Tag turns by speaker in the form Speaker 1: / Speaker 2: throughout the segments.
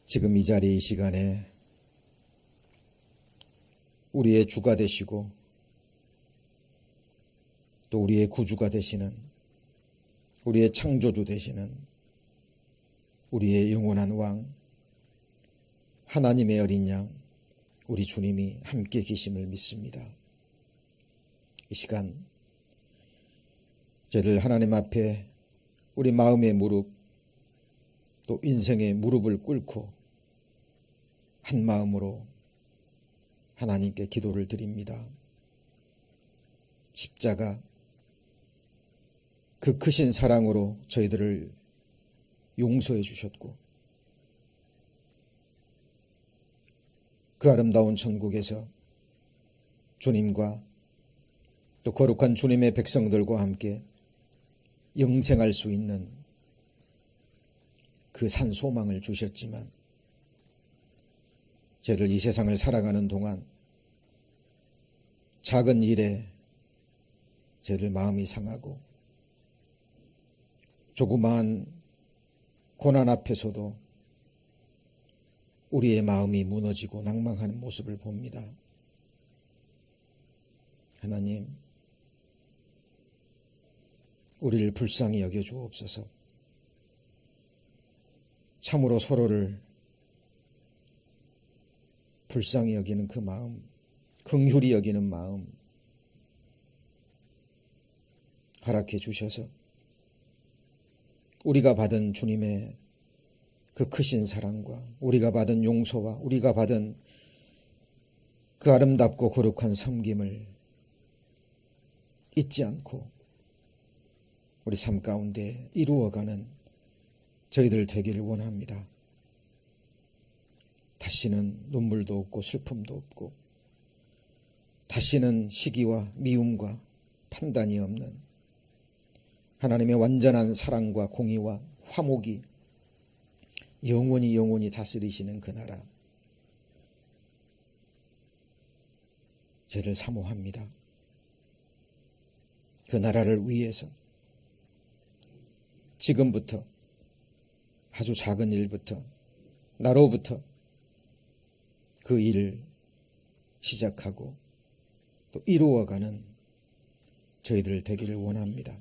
Speaker 1: 지금 이 자리 이 시간에 우리의 주가 되시고 또 우리의 구주가 되시는, 우리의 창조주 되시는 우리의 영원한 왕 하나님의 어린 양 우리 주님이 함께 계심을 믿습니다. 이 시간 저희들 하나님 앞에 우리 마음의 무릎 또 인생의 무릎을 꿇고 한 마음으로 하나님께 기도를 드립니다. 십자가 그 크신 사랑으로 저희들을 용서해 주셨고 그 아름다운 천국에서 주님과 또 거룩한 주님의 백성들과 함께 영생할 수 있는 그 산 소망을 주셨지만 저희들 이 세상을 살아가는 동안 작은 일에 저희들 마음이 상하고 조그마한 고난 앞에서도 우리의 마음이 무너지고 낭망하는 모습을 봅니다. 하나님, 우리를 불쌍히 여겨 주옵소서. 참으로 서로를 불쌍히 여기는 그 마음, 긍휼히 여기는 마음 허락해 주셔서 우리가 받은 주님의 그 크신 사랑과 우리가 받은 용서와 우리가 받은 그 아름답고 거룩한 섬김을 잊지 않고 우리 삶 가운데 이루어가는 저희들 되기를 원합니다. 다시는 눈물도 없고 슬픔도 없고 다시는 시기와 미움과 판단이 없는 하나님의 완전한 사랑과 공의와 화목이 영원히 다스리시는 그 나라 저를 사모합니다. 그 나라를 위해서 지금부터 아주 작은 일부터 나로부터 그 일을 시작하고 또 이루어가는 저희들 되기를 원합니다.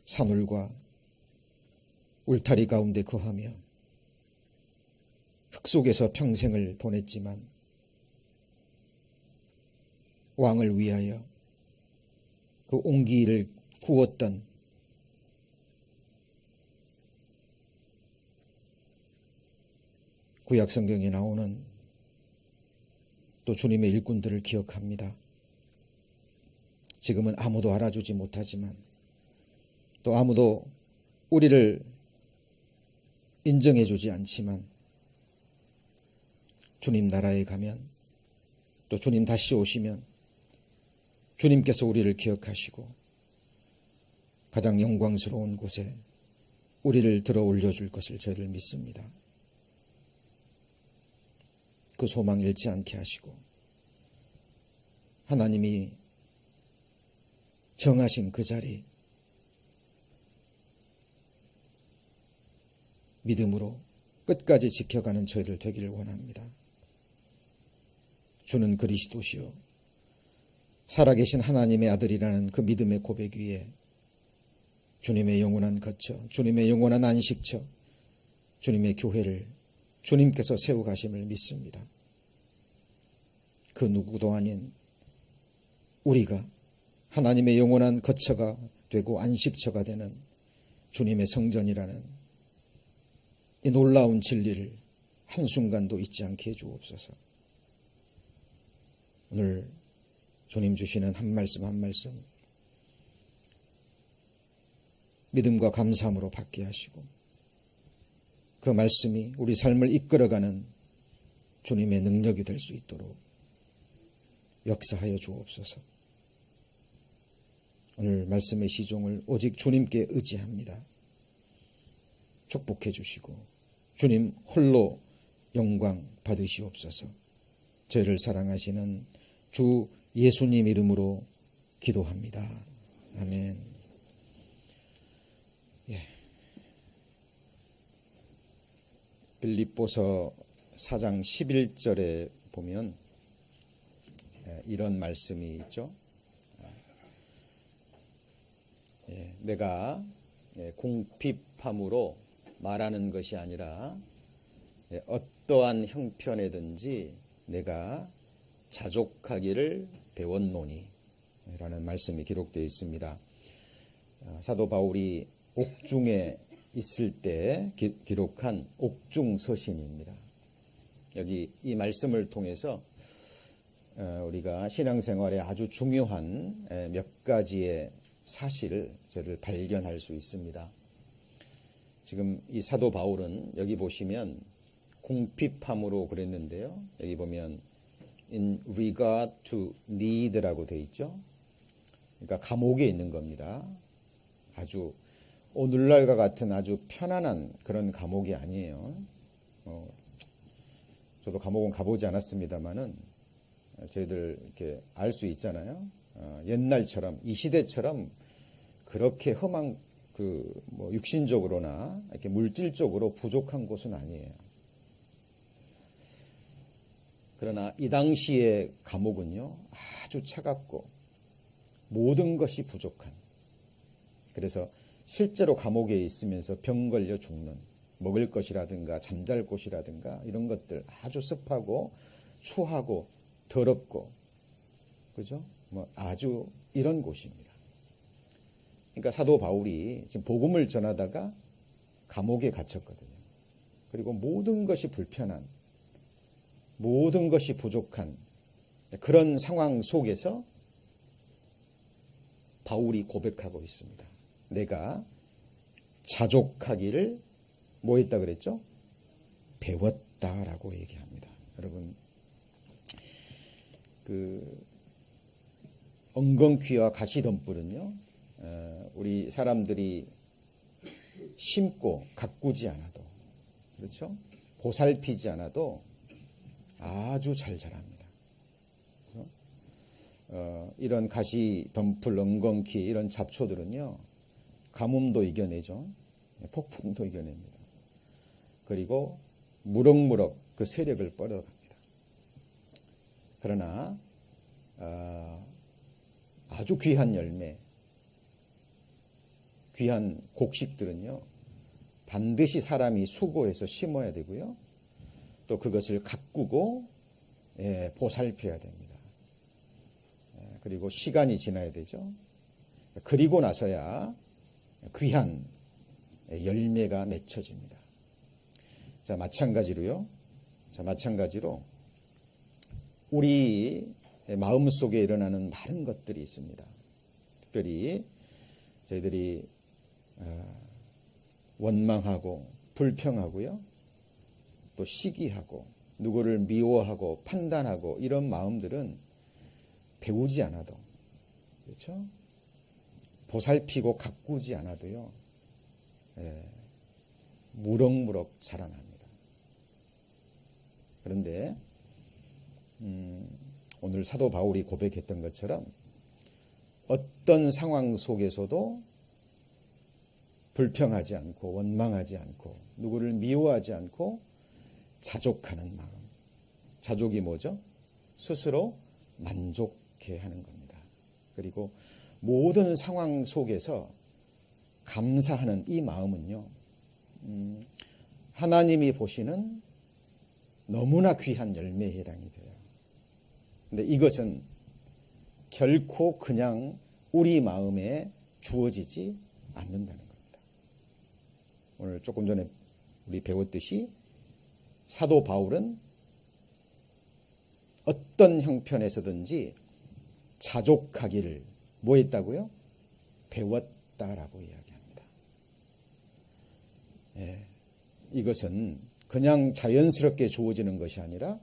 Speaker 1: 산울과 울타리 가운데 거하며 흙 속에서 평생을 보냈지만 왕을 위하여 그 옹기를 구웠던 구약 성경에 나오는 또 주님의 일꾼들을 기억합니다. 지금은 아무도 알아주지 못하지만 또 아무도 우리를 인정해주지 않지만 주님 나라에 가면 또 주님 다시 오시면 주님께서 우리를 기억하시고 가장 영광스러운 곳에 우리를 들어 올려줄 것을 저희들 믿습니다. 그 소망 잃지 않게 하시고 하나님이 정하신 그 자리 믿음으로 끝까지 지켜가는 저희들 되기를 원합니다. 주는 그리스도시요 살아계신 하나님의 아들이라는 그 믿음의 고백 위에 주님의 영원한 거처, 주님의 영원한 안식처, 주님의 교회를 주님께서 세워가심을 믿습니다. 그 누구도 아닌 우리가 하나님의 영원한 거처가 되고 안식처가 되는 주님의 성전이라는 이 놀라운 진리를 한순간도 잊지 않게 해주옵소서. 오늘 주님 주시는 한 말씀 한 말씀 믿음과 감사함으로 받게 하시고 그 말씀이 우리 삶을 이끌어가는 주님의 능력이 될 수 있도록 역사하여 주옵소서. 오늘 말씀의 시종을 오직 주님께 의지합니다. 축복해 주시고 주님 홀로 영광 받으시옵소서. 저희를 사랑하시는 주 예수님 이름으로 기도합니다. 아멘. 빌립보서 4장 11절에 보면 이런 말씀이 있죠. 내가 궁핍함으로 말하는 것이 아니라 어떠한 형편에든지 내가 자족하기를 배웠노니 라는 말씀이 기록되어 있습니다. 사도 바울이 옥중에 있을 때 기록한 옥중 서신입니다. 여기 이 말씀을 통해서 우리가 신앙생활에 아주 중요한 몇 가지의 사실을 저를 발견할 수 있습니다. 지금 이 사도 바울은 여기 보시면 궁핍함으로 그랬는데요. 여기 보면 in regard to need라고 되어 있죠. 그러니까 감옥에 있는 겁니다. 아주 오늘날과 같은 아주 편안한 그런 감옥이 아니에요. 저도 감옥은 가보지 않았습니다만은 저희들 이렇게 알 수 있잖아요. 옛날처럼 이 시대처럼 그렇게 험한 뭐 육신적으로나 이렇게 물질적으로 부족한 곳은 아니에요. 그러나 이 당시의 감옥은요 아주 차갑고 모든 것이 부족한, 그래서 실제로 감옥에 있으면서 병 걸려 죽는, 먹을 것이라든가 잠잘 곳이라든가 이런 것들 아주 습하고 추하고 더럽고, 그죠? 뭐 아주 이런 곳입니다. 그러니까 사도 바울이 지금 복음을 전하다가 감옥에 갇혔거든요. 그리고 모든 것이 불편한, 모든 것이 부족한 그런 상황 속에서 바울이 고백하고 있습니다. 내가 자족하기를 뭐 했다 그랬죠? 배웠다라고 얘기합니다. 여러분, 엉겅퀴와 가시덤불은요, 우리 사람들이 심고 가꾸지 않아도, 그렇죠? 보살피지 않아도 아주 잘 자랍니다. 그렇죠? 이런 가시덤불, 엉겅퀴 이런 잡초들은요, 가뭄도 이겨내죠. 폭풍도 이겨냅니다. 그리고 무럭무럭 그 세력을 뻗어갑니다. 그러나 아주 귀한 열매, 귀한 곡식들은요 반드시 사람이 수고해서 심어야 되고요, 또 그것을 가꾸고 보살펴야 됩니다. 그리고 시간이 지나야 되죠. 그리고 나서야 귀한 열매가 맺혀집니다. 자, 마찬가지로 우리 마음속에 일어나는 많은 것들이 있습니다. 특별히 저희들이 원망하고 불평하고요, 또 시기하고 누구를 미워하고 판단하고 이런 마음들은 배우지 않아도, 그렇죠? 보살피고 가꾸지 않아도요, 무럭무럭 자라납니다. 그런데 오늘 사도 바울이 고백했던 것처럼 어떤 상황 속에서도 불평하지 않고 원망하지 않고 누구를 미워하지 않고 자족하는 마음. 자족이 뭐죠? 스스로 만족해 하는 겁니다. 그리고 모든 상황 속에서 감사하는 이 마음은요, 하나님이 보시는 너무나 귀한 열매에 해당이 돼요. 근데 이것은 결코 그냥 우리 마음에 주어지지 않는다는 겁니다. 오늘 조금 전에 우리 배웠듯이 사도 바울은 어떤 형편에서든지 자족하기를 뭐 했다고요? 배웠다라고 이야기합니다. 이것은 그냥 자연스럽게 주어지는 것이 아니라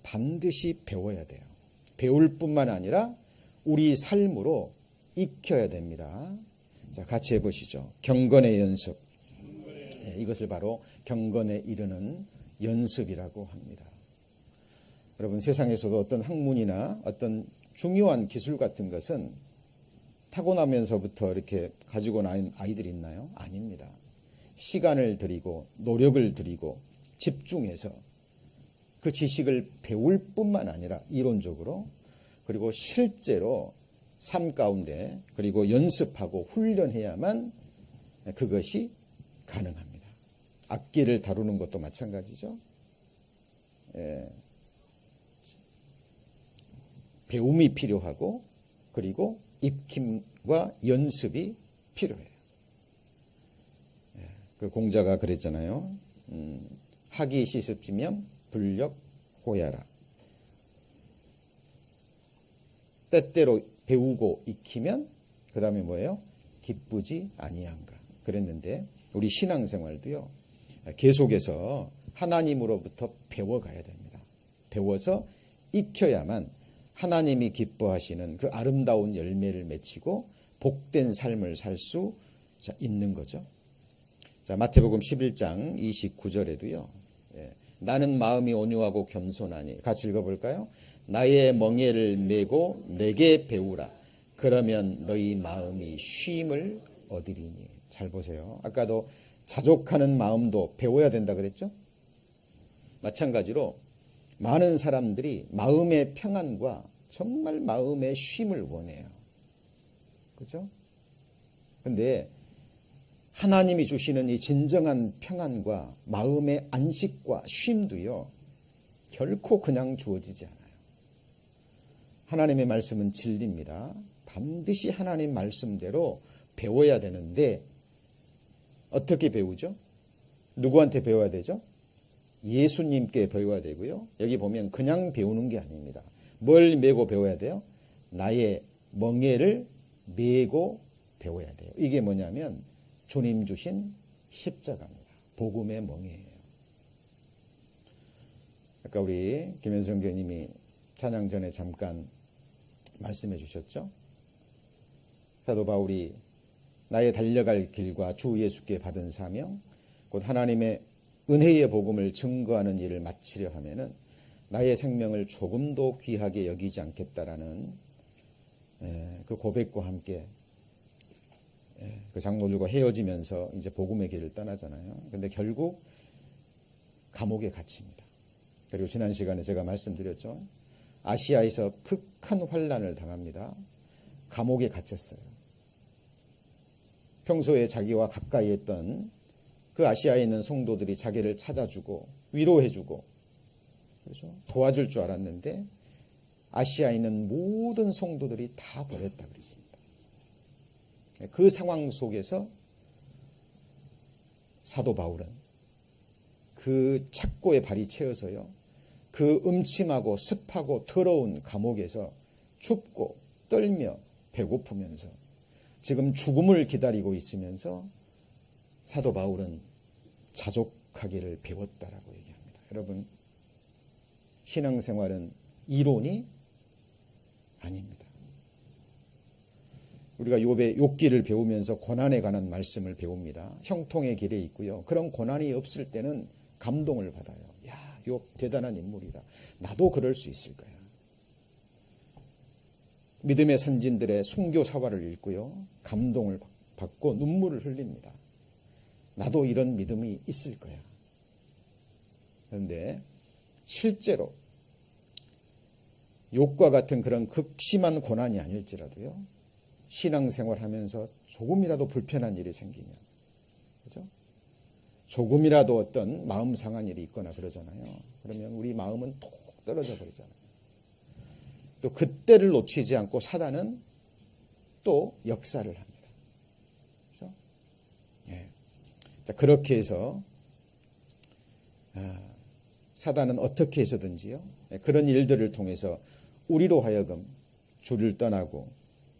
Speaker 1: 반드시 배워야 돼요. 배울 뿐만 아니라 우리 삶으로 익혀야 됩니다. 자, 같이 해보시죠. 경건의 연습. 이것을 바로 경건에 이르는 연습이라고 합니다. 여러분, 세상에서도 어떤 학문이나 어떤 중요한 기술 같은 것은 타고나면서부터 이렇게 가지고 나온 아이들이 있나요? 아닙니다. 시간을 들이고 노력을 들이고 집중해서 그 지식을 배울 뿐만 아니라 이론적으로 그리고 실제로 삶 가운데 그리고 연습하고 훈련해야만 그것이 가능합니다. 악기를 다루는 것도 마찬가지죠. 배움이 필요하고 그리고 익힘과 연습이 필요해요. 그 공자가 그랬잖아요. 학이 시습지면 불력 호야라. 때때로 배우고 익히면 그 다음에 뭐예요? 기쁘지 아니한가. 그랬는데 우리 신앙생활도요. 계속해서 하나님으로부터 배워가야 됩니다. 배워서 익혀야만 하나님이 기뻐하시는 그 아름다운 열매를 맺히고 복된 삶을 살 수 있는 거죠. 자, 마태복음 11장 29절에도요. 나는 마음이 온유하고 겸손하니 같이 읽어볼까요? 나의 멍에를 메고 내게 배우라. 그러면 너희 마음이 쉼을 얻으리니. 잘 보세요. 아까도 자족하는 마음도 배워야 된다 그랬죠? 마찬가지로 많은 사람들이 마음의 평안과 정말 마음의 쉼을 원해요. 그렇죠? 근데 하나님이 주시는 이 진정한 평안과 마음의 안식과 쉼도요. 결코 그냥 주어지지 않아요. 하나님의 말씀은 진리입니다. 반드시 하나님 말씀대로 배워야 되는데 어떻게 배우죠? 누구한테 배워야 되죠? 예수님께 배워야 되고요. 여기 보면 그냥 배우는 게 아닙니다. 뭘 메고 배워야 돼요? 나의 멍에를 메고 배워야 돼요. 이게 뭐냐면 주님 주신 십자가입니다. 복음의 멍에예요. 아까 우리 김현성 교님이 찬양 전에 잠깐 말씀해 주셨죠? 사도 바울이 나의 달려갈 길과 주 예수께 받은 사명, 곧 하나님의 은혜의 복음을 증거하는 일을 마치려 하면은 나의 생명을 조금도 귀하게 여기지 않겠다라는 그 고백과 함께 그 장로들과 헤어지면서 이제 복음의 길을 떠나잖아요. 근데 결국 감옥에 갇힙니다. 그리고 지난 시간에 제가 말씀드렸죠. 아시아에서 극한 환난을 당합니다. 감옥에 갇혔어요. 평소에 자기와 가까이 했던 그 아시아에 있는 성도들이 자기를 찾아주고 위로해주고 그렇죠? 도와줄 줄 알았는데 아시아에 있는 모든 성도들이 다 버렸다 그랬습니다. 그 상황 속에서 사도 바울은 그 착고에 발이 채어서요. 그 음침하고 습하고 더러운 감옥에서 춥고 떨며 배고프면서 지금 죽음을 기다리고 있으면서 사도 바울은 자족하기를 배웠다라고 얘기합니다. 여러분, 신앙생활은 이론이 아닙니다. 우리가 욥의 욥기를 배우면서 고난에 관한 말씀을 배웁니다. 형통의 길에 있고요. 그런 고난이 없을 때는 감동을 받아요. 야, 욥 대단한 인물이다. 나도 그럴 수 있을 거야. 믿음의 선진들의 순교 사화를 읽고요. 감동을 받고 눈물을 흘립니다. 나도 이런 믿음이 있을 거야. 그런데 실제로 욥과 같은 그런 극심한 고난이 아닐지라도요. 신앙생활하면서 조금이라도 불편한 일이 생기면, 그죠? 조금이라도 어떤 마음 상한 일이 있거나 그러잖아요. 그러면 우리 마음은 톡 떨어져 버리잖아요. 또 그때를 놓치지 않고 사단은 또 역사를 합니다. 그렇죠? 예. 자, 그렇게 해서 사단은 어떻게 해서든지요. 그런 일들을 통해서 우리로 하여금 주를 떠나고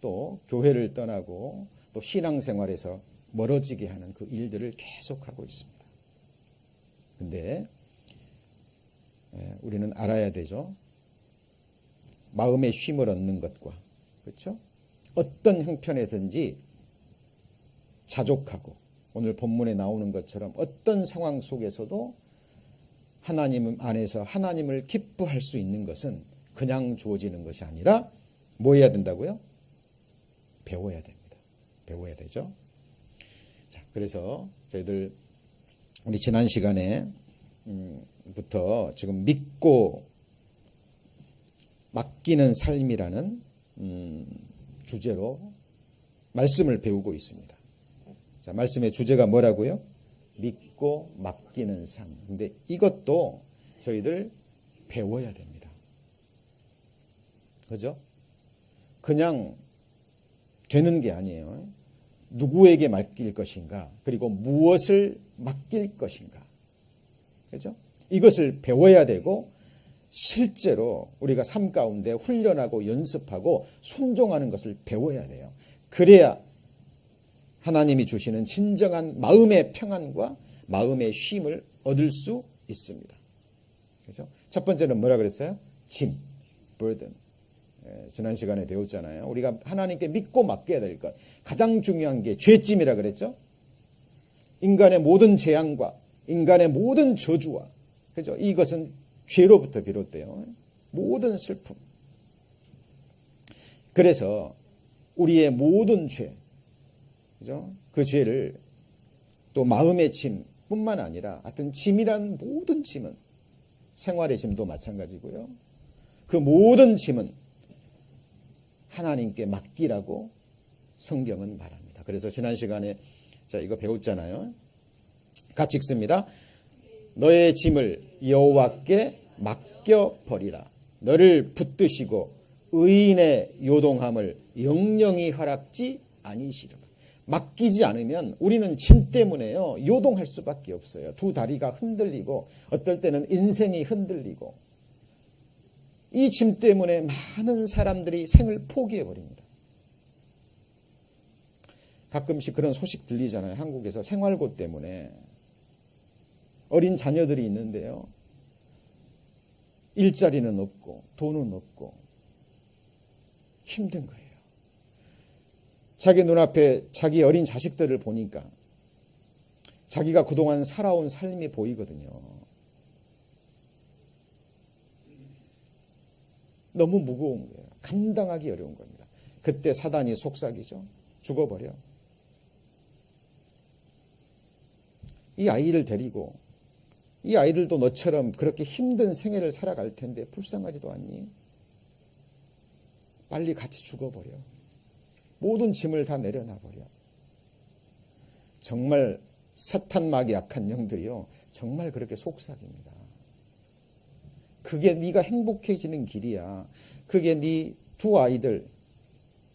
Speaker 1: 또 교회를 떠나고 또 신앙생활에서 멀어지게 하는 그 일들을 계속하고 있습니다. 근데 우리는 알아야 되죠. 마음의 쉼을 얻는 것과 그렇죠? 어떤 형편에든지 자족하고 오늘 본문에 나오는 것처럼 어떤 상황 속에서도 하나님 안에서 하나님을 기뻐할 수 있는 것은 그냥 주어지는 것이 아니라 뭐 해야 된다고요? 배워야 됩니다. 배워야 되죠. 자, 그래서 저희들 우리 지난 시간에 부터 지금 믿고 맡기는 삶이라는 주제로 말씀을 배우고 있습니다. 자, 말씀의 주제가 뭐라고요? 믿고 맡기는 삶. 근데 이것도 저희들 배워야 됩니다. 그죠? 그냥 되는 게 아니에요. 누구에게 맡길 것인가? 그리고 무엇을 맡길 것인가? 그죠? 이것을 배워야 되고 실제로 우리가 삶 가운데 훈련하고 연습하고 순종하는 것을 배워야 돼요. 그래야 하나님이 주시는 진정한 마음의 평안과 마음의 쉼을 얻을 수 있습니다. 그죠? 첫 번째는 뭐라 그랬어요? 짐, burden. 지난 시간에 배웠잖아요. 우리가 하나님께 믿고 맡겨야 될 것. 가장 중요한 게 죄짐이라 그랬죠? 인간의 모든 재앙과 인간의 모든 저주와, 그죠? 이것은 죄로부터 비롯돼요. 모든 슬픔. 그래서 우리의 모든 죄, 그죠? 그 죄를 또 마음의 짐뿐만 아니라 하여튼 짐이란 모든 짐은 생활의 짐도 마찬가지고요. 그 모든 짐은 하나님께 맡기라고 성경은 말합니다. 그래서 지난 시간에 자 이거 배웠잖아요. 같이 읽습니다. 너의 짐을 여호와께 맡겨 버리라. 너를 붙드시고 의인의 요동함을 영영히 허락지 아니시리라. 맡기지 않으면 우리는 짐 때문에요 요동할 수밖에 없어요. 두 다리가 흔들리고 어떨 때는 인생이 흔들리고 이 짐 때문에 많은 사람들이 생을 포기해 버립니다. 가끔씩 그런 소식 들리잖아요. 한국에서 생활고 때문에 어린 자녀들이 있는데요. 일자리는 없고 돈은 없고 힘든 거예요. 자기 눈앞에 자기 어린 자식들을 보니까 자기가 그동안 살아온 삶이 보이거든요. 너무 무거운 거예요. 감당하기 어려운 겁니다. 그때 사단이 속삭이죠. 죽어버려. 이 아이를 데리고 이 아이들도 너처럼 그렇게 힘든 생애를 살아갈 텐데 불쌍하지도 않니? 빨리 같이 죽어버려. 모든 짐을 다 내려놔버려. 정말 사탄막이 약한 영들이요. 정말 그렇게 속삭입니다. 그게 네가 행복해지는 길이야. 그게 네 두 아이들,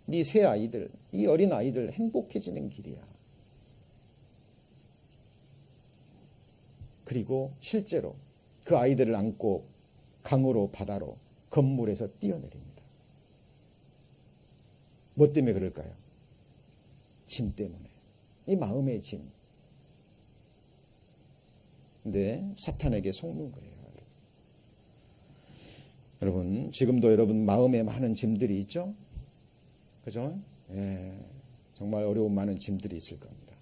Speaker 1: 네 세 아이들, 이 어린 아이들 행복해지는 길이야. 그리고 실제로 그 아이들을 안고 강으로 바다로 건물에서 뛰어내립니다. 뭐 때문에 그럴까요? 짐 때문에. 이 마음의 짐. 근데 사탄에게 속는 거예요. 여러분, 지금도 여러분 마음에 많은 짐들이 있죠? 그죠? 예, 정말 어려운 많은 짐들이 있을 겁니다.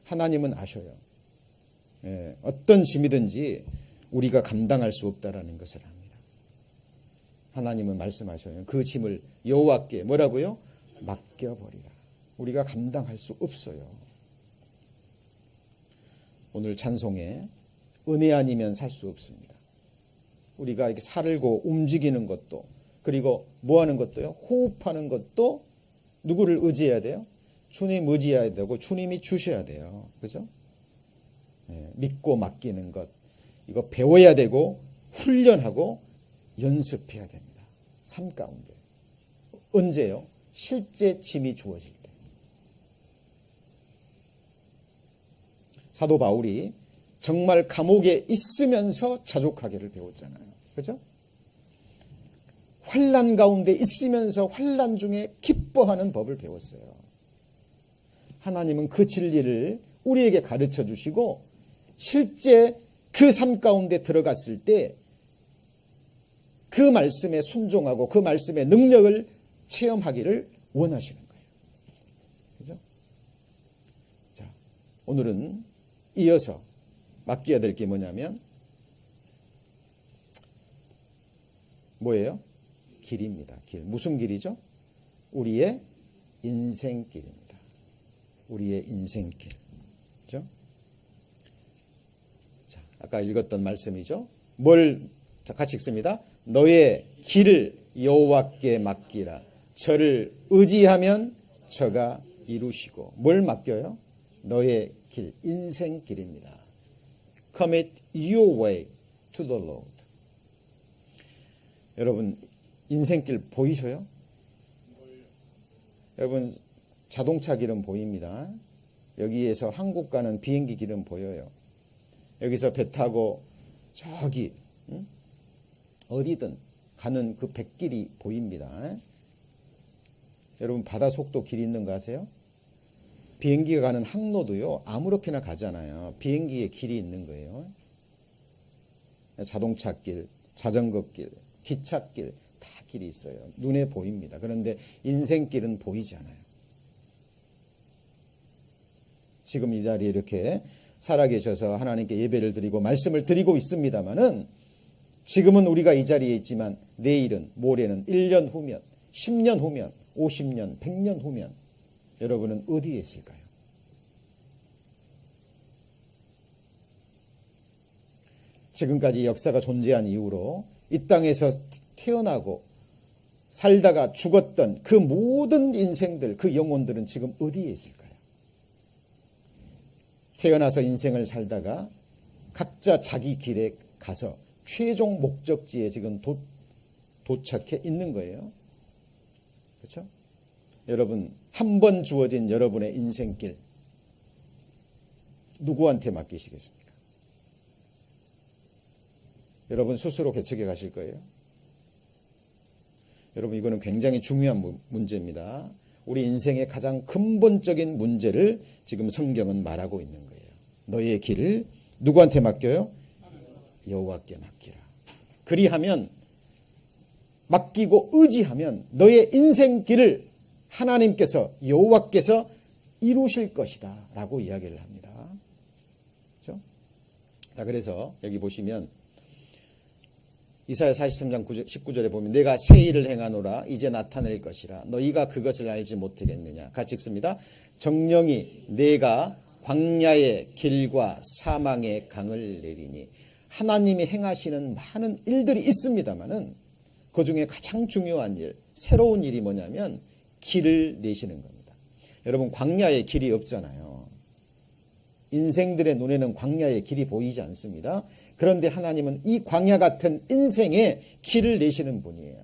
Speaker 1: 하나님은 아셔요. 예, 어떤 짐이든지 우리가 감당할 수 없다라는 것을 압니다. 하나님은 말씀하셔요. 그 짐을 여호와께 뭐라고요? 맡겨버리라. 우리가 감당할 수 없어요. 오늘 찬송에 은혜 아니면 살 수 없습니다. 우리가 이렇게 살고 움직이는 것도 그리고 뭐 하는 것도요? 호흡하는 것도 누구를 의지해야 돼요? 주님 의지해야 되고 주님이 주셔야 돼요. 그죠? 예, 믿고 맡기는 것 이거 배워야 되고 훈련하고 연습해야 됩니다. 삶 가운데. 언제요? 실제 짐이 주어질 때. 사도 바울이 정말 감옥에 있으면서 자족하기를 배웠잖아요. 그죠? 환난 가운데 있으면서 환난 중에 기뻐하는 법을 배웠어요. 하나님은 그 진리를 우리에게 가르쳐 주시고 실제 그 삶 가운데 들어갔을 때 그 말씀에 순종하고 그 말씀의 능력을 체험하기를 원하시는 거예요. 그죠? 자, 오늘은 이어서 맡겨야 될 게 뭐냐면 뭐예요? 길입니다. 길. 무슨 길이죠? 우리의 인생길입니다. 우리의 인생길. 그죠? 자, 아까 읽었던 말씀이죠. 뭘 같이 읽습니다. 너의 길을 여호와께 맡기라. 저를 의지하면 저가 이루시고. 뭘 맡겨요? 너의 길, 인생길입니다. Commit your way to the Lord. 여러분 인생길 보이셔요? 여러분 자동차 길은 보입니다. 여기에서 한국 가는 비행기 길은 보여요. 여기서 배 타고 저기 어디든 가는 그 백길이 보입니다. 여러분 바다 속도 길이 있는 거 아세요? 비행기가 가는 항로도요 아무렇게나 가잖아요. 비행기에 길이 있는 거예요. 자동차 길, 자전거 길, 기찻길 다 길이 있어요. 눈에 보입니다. 그런데 인생길은 보이지 않아요. 지금 이 자리에 이렇게 살아계셔서 하나님께 예배를 드리고 말씀을 드리고 있습니다마는 지금은 우리가 이 자리에 있지만 내일은, 모레는, 1년 후면, 10년 후면, 50년, 100년 후면 여러분은 어디에 있을까요? 지금까지 역사가 존재한 이후로 이 땅에서 태어나고 살다가 죽었던 그 모든 인생들, 그 영혼들은 지금 어디에 있을까요? 태어나서 인생을 살다가 각자 자기 길에 가서 최종 목적지에 지금 도착해 있는 거예요. 그렇죠? 여러분 한 번 주어진 여러분의 인생길 누구한테 맡기시겠습니까? 여러분 스스로 개척해 가실 거예요? 여러분 이거는 굉장히 중요한 문제입니다. 우리 인생의 가장 근본적인 문제를 지금 성경은 말하고 있는 거예요. 너의 길을 누구한테 맡겨요? 여호와께 맡기라. 그리하면 맡기고 의지하면 너의 인생길을 하나님께서 여호와께서 이루실 것이다 라고 이야기를 합니다. 그렇죠? 자, 그래서 여기 보시면 이사야 43장 19절에 보면 내가 새 일을 행하노라 이제 나타낼 것이라 너희가 그것을 알지 못하겠느냐. 같이 읽습니다. 정령이 내가 광야의 길과 사망의 강을 내리니. 하나님이 행하시는 많은 일들이 있습니다마는 그 중에 가장 중요한 일, 새로운 일이 뭐냐면 길을 내시는 겁니다. 여러분 광야에 길이 없잖아요. 인생들의 눈에는 광야의 길이 보이지 않습니다. 그런데 하나님은 이 광야 같은 인생에 길을 내시는 분이에요.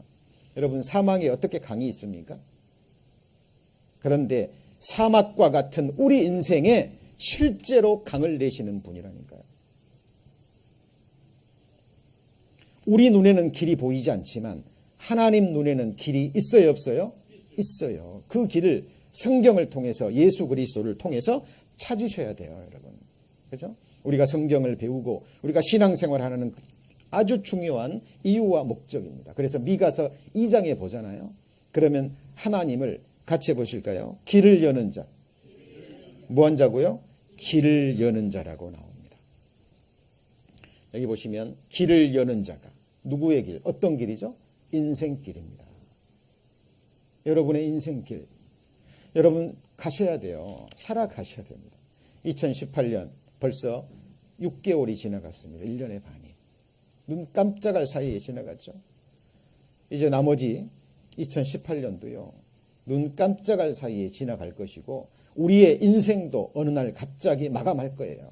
Speaker 1: 여러분 사막에 어떻게 강이 있습니까? 그런데 사막과 같은 우리 인생에 실제로 강을 내시는 분이라니까요. 우리 눈에는 길이 보이지 않지만 하나님 눈에는 길이 있어요, 없어요? 있어요. 그 길을 성경을 통해서 예수 그리스도를 통해서 찾으셔야 돼요, 여러분. 그렇죠? 우리가 성경을 배우고 우리가 신앙생활하는 아주 중요한 이유와 목적입니다. 그래서 미가서 2장에 보잖아요. 그러면 하나님을 같이 보실까요? 길을 여는 자. 뭐한 자고요? 길을 여는 자라고 나옵니다. 여기 보시면 길을 여는 자가 누구의 길? 어떤 길이죠? 인생길입니다. 여러분의 인생길. 여러분 가셔야 돼요. 살아가셔야 됩니다. 2018년 벌써 6개월이 지나갔습니다. 1년의 반이. 눈 깜짝할 사이에 지나갔죠. 이제 나머지 2018년도요. 눈 깜짝할 사이에 지나갈 것이고 우리의 인생도 어느 날 갑자기 마감할 거예요.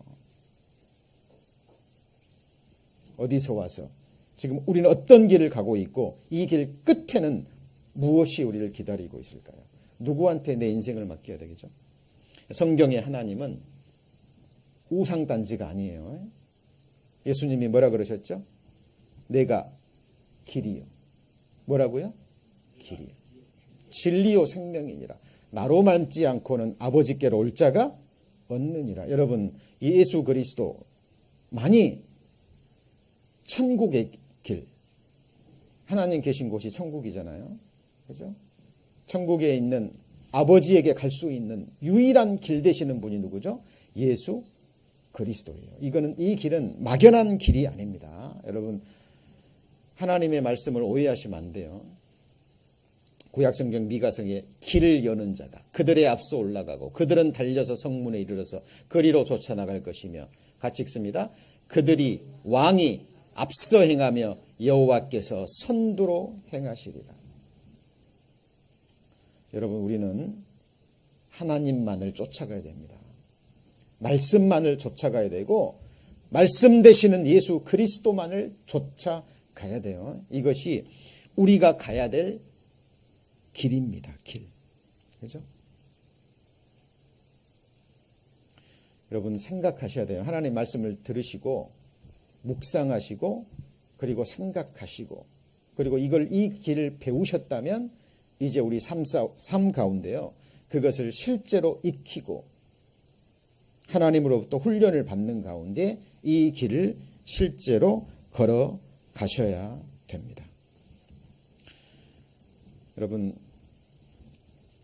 Speaker 1: 어디서 와서 지금 우리는 어떤 길을 가고 있고 이 길 끝에는 무엇이 우리를 기다리고 있을까요? 누구한테 내 인생을 맡겨야 되겠죠? 성경의 하나님은 우상단지가 아니에요. 예수님이 뭐라 그러셨죠? 내가 길이요. 뭐라고요? 길이요. 진리요 생명이니라. 나로 닮지 않고는 아버지께로 올 자가 없느니라. 여러분 예수 그리스도 많이 천국의 길. 하나님 계신 곳이 천국이잖아요. 그죠? 천국에 있는 아버지에게 갈 수 있는 유일한 길 되시는 분이 누구죠? 예수 그리스도예요. 이 길은 막연한 길이 아닙니다. 여러분 하나님의 말씀을 오해하시면 안 돼요. 구약성경 미가성에 길을 여는 자가 그들의 앞서 올라가고 그들은 달려서 성문에 이르러서 거리로 쫓아나갈 것이며 같이 읽습니다. 그들이 왕이 앞서 행하며 여호와께서 선두로 행하시리라. 여러분, 우리는 하나님만을 쫓아가야 됩니다. 말씀만을 쫓아가야 되고 말씀 되시는 예수 그리스도만을 쫓아가야 돼요. 이것이 우리가 가야 될 길입니다. 길. 그렇죠? 여러분 생각하셔야 돼요. 하나님 말씀을 들으시고 묵상하시고 그리고 생각하시고 그리고 이 길을 배우셨다면 이제 우리 삶 가운데요. 그것을 실제로 익히고 하나님으로부터 훈련을 받는 가운데 이 길을 실제로 걸어가셔야 됩니다. 여러분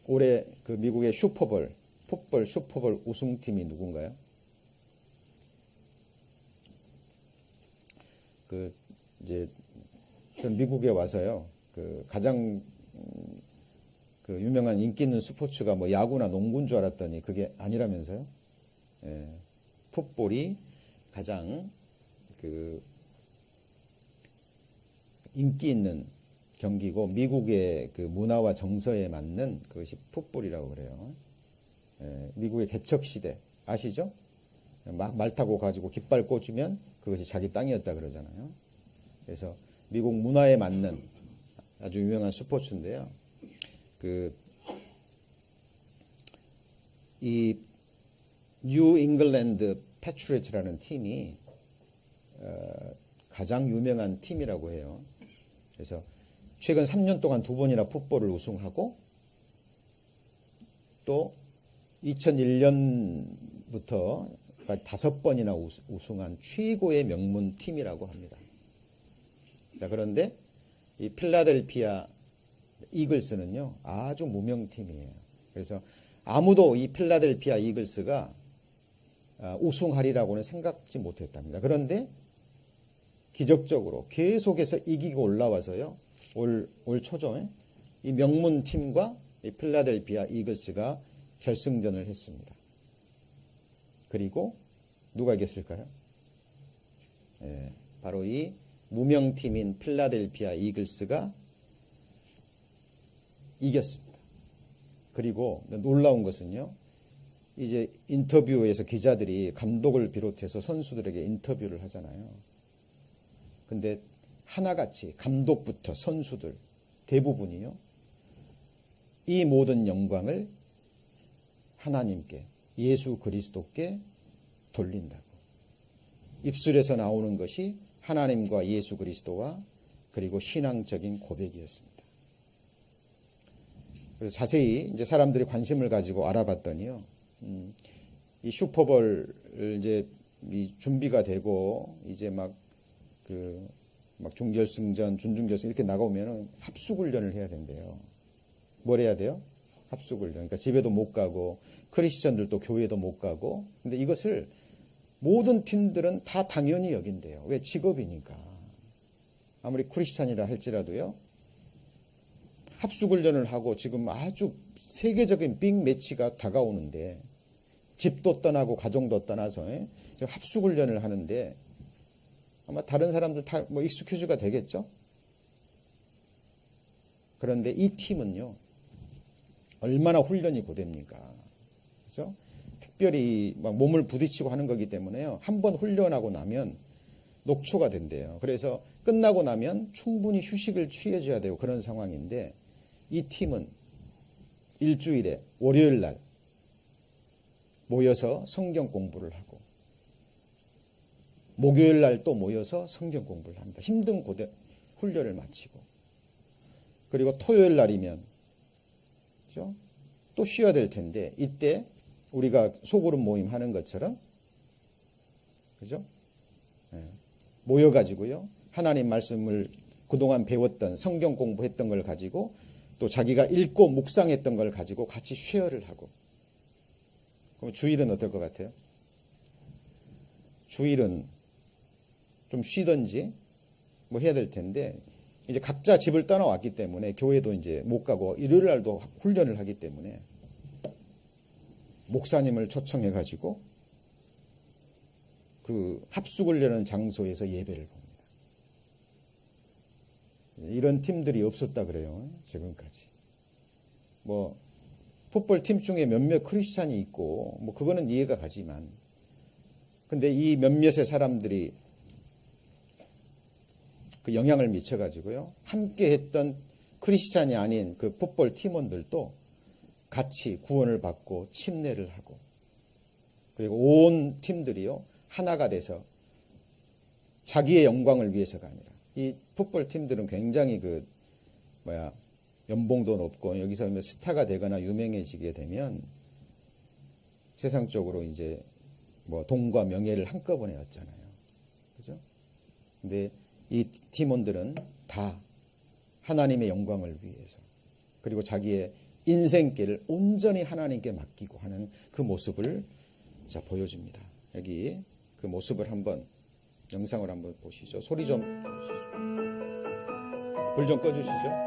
Speaker 1: 올해 그 미국의 풋볼 슈퍼볼 우승팀이 누군가요? 그 이제 미국에 와서요. 그 가장 그 유명한 인기 있는 스포츠가 뭐 야구나 농구인 줄 알았더니 그게 아니라면서요? 예, 풋볼이 가장 그 인기 있는 경기고 미국의 그 문화와 정서에 맞는 그것이 풋볼이라고 그래요. 예, 미국의 개척시대 아시죠? 막 말 타고 가지고 깃발 꽂으면 그것이 자기 땅이었다 그러잖아요. 그래서 미국 문화에 맞는 아주 유명한 스포츠인데요. 이 뉴 잉글랜드 패트리어트라는 팀이 가장 유명한 팀이라고 해요. 그래서 최근 3년 동안 2번이나 풋볼을 우승하고 또 2001년부터 5번이나 우승한 최고의 명문 팀이라고 합니다. 자, 그런데 이 필라델피아 이글스는요 아주 무명팀이에요. 그래서 아무도 이 필라델피아 이글스가 우승하리라고는 생각지 못했답니다. 그런데 기적적으로 계속해서 이기고 올라와서요 올 초죠 이 명문팀과 이 필라델피아 이글스가 결승전을 했습니다. 그리고 누가 이겼을까요? 예, 바로 이 무명팀인 필라델피아 이글스가 이겼습니다. 그리고 놀라운 것은요. 이제 인터뷰에서 기자들이 감독을 비롯해서 선수들에게 인터뷰를 하잖아요. 근데 하나같이 감독부터 선수들 대부분이요. 이 모든 영광을 하나님께 예수 그리스도께 돌린다고. 입술에서 나오는 것이 하나님과 예수 그리스도와 그리고 신앙적인 고백이었습니다. 그래서 자세히 이제 사람들이 관심을 가지고 알아봤더니요. 이 슈퍼볼 이제 준비가 되고 이제 막 중결승전, 준중결승 이렇게 나가오면은 합숙훈련을 해야 된대요. 뭘 해야 돼요? 합숙훈련. 그러니까 집에도 못 가고 크리스천들도 교회도 못 가고. 근데 이것을 모든 팀들은 다 당연히 여긴대요. 왜? 직업이니까. 아무리 크리스천이라 할지라도요. 합숙훈련을 하고 지금 아주 세계적인 빅 매치가 다가오는데 집도 떠나고 가정도 떠나서 합숙훈련을 하는데 아마 다른 사람들 다 뭐 익스큐즈가 되겠죠. 그런데 이 팀은요 얼마나 훈련이 고됩니까? 그렇죠? 특별히 막 몸을 부딪히고 하는 거기 때문에요. 한번 훈련하고 나면 녹초가 된대요. 그래서 끝나고 나면 충분히 휴식을 취해줘야 되고 그런 상황인데 이 팀은 일주일에 월요일 날 모여서 성경 공부를 하고 목요일 날 또 모여서 성경 공부를 합니다. 힘든 훈련을 마치고 그리고 토요일 날이면 그렇죠? 또 쉬어야 될 텐데 이때 우리가 소그룹 모임 하는 것처럼 그죠? 모여가지고요 하나님 말씀을 그동안 배웠던 성경 공부했던 걸 가지고 또 자기가 읽고 묵상했던 걸 가지고 같이 쉐어를 하고. 그럼 주일은 어떨 것 같아요? 주일은 좀 쉬든지 뭐 해야 될 텐데 이제 각자 집을 떠나왔기 때문에 교회도 이제 못 가고 일요일 날도 훈련을 하기 때문에 목사님을 초청해 가지고 그 합숙을 장소에서 예배를 봅니다. 이런 팀들이 없었다 그래요. 지금까지. 뭐 풋볼 팀 중에 몇몇 크리스찬이 있고 뭐 그거는 이해가 가지만, 근데 이 몇몇의 사람들이 그 영향을 미쳐 가지고요, 함께 했던 크리스찬이 아닌 그 풋볼 팀원들도 같이 구원을 받고 침례를 하고, 그리고 온 팀들이요 하나가 돼서 자기의 영광을 위해서가 아니라, 이 풋볼 팀들은 굉장히 연봉도 높고 여기서 스타가 되거나 유명해지게 되면 세상적으로 이제 뭐 돈과 명예를 한꺼번에 얻잖아요. 그죠? 근데 이 팀원들은 다 하나님의 영광을 위해서, 그리고 자기의 인생길을 온전히 하나님께 맡기고 하는 그 모습을 보여줍니다. 여기 그 모습을 한번 영상을 한번 보시죠. 소리 좀, 불 좀 꺼주시죠.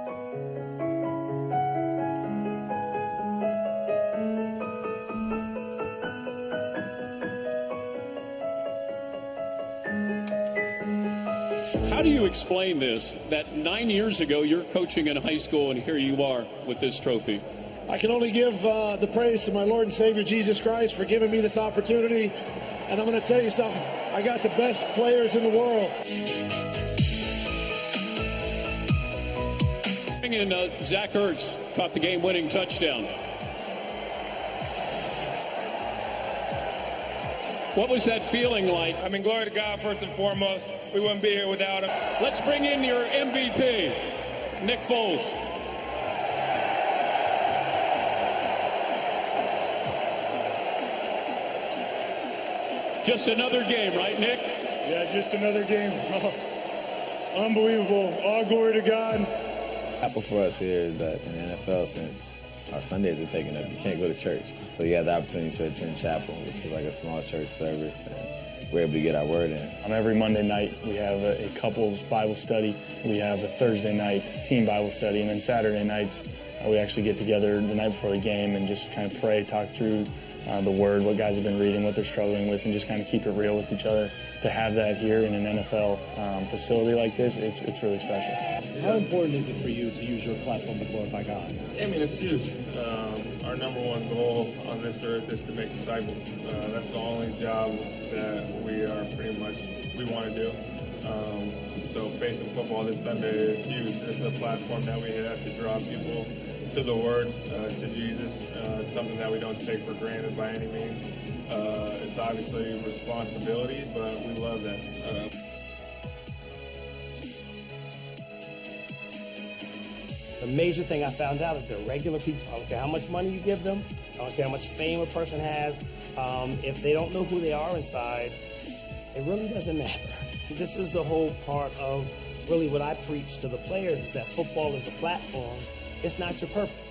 Speaker 2: How do you explain this, that 9 years ago you're coaching in high school and here you are with this trophy?
Speaker 3: I can only give the praise to my Lord and Savior Jesus Christ for giving me this opportunity. And I'm going to tell you something. I got the best players in the world.
Speaker 2: And Zach Ertz caught the game-winning touchdown. What was that feeling like?
Speaker 4: I mean, glory to God first and foremost. We wouldn't be here without him.
Speaker 2: Let's bring in your MVP, Nick Foles. Just another game, right, Nick?
Speaker 4: Yeah, just another game. Unbelievable. All glory to God.
Speaker 5: Apple for us here is that in the NFL, since our Sundays are taken up, you can't go to church. So you have the opportunity to attend chapel, which is like a small church service, and we're able to get our word in.
Speaker 6: Every Monday night, we have a couples Bible study. We have a Thursday night team Bible study, and then Saturday nights, we actually get together the night before the game and just kind of pray, talk through the word, what guys have been reading, what they're struggling with, and just kind of keep it real with each other. To have that here in an NFL facility like this, it's really special.
Speaker 7: How important is it for you to use your platform to glorify God?
Speaker 4: I mean, it's huge. Our number one goal on this earth is to make disciples. That's the only job that we want to do. So Faith in Football this Sunday is huge. It's a platform that we have to draw people to the Word, to Jesus. It's something that we don't take for granted by any means. It's obviously a responsibility, but we love that.
Speaker 7: The major thing I found out is they're regular people. I don't care how much money you give them. I don't care how much fame a person has. If they don't know who they are inside, it really doesn't matter. This is the whole part of really what I preach to the players, is that football is a platform. It's not your purpose.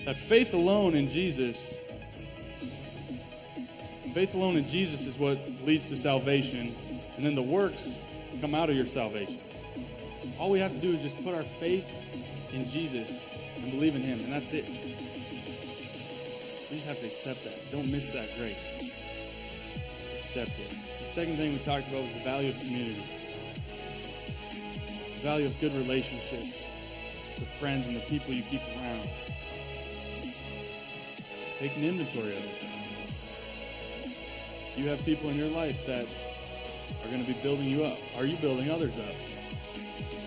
Speaker 8: That faith alone in Jesus is what leads to salvation, and then the works come out of your salvation. All we have to do is just put our faith in Jesus and believe in Him, and that's it. We just have to accept that. Don't miss that grace. Accept it. The second thing we talked about was the value of community. The value of good relationships with friends and the people you keep around. Take an inventory of it. You have people in your life that are going to be building you up. Are you building others up?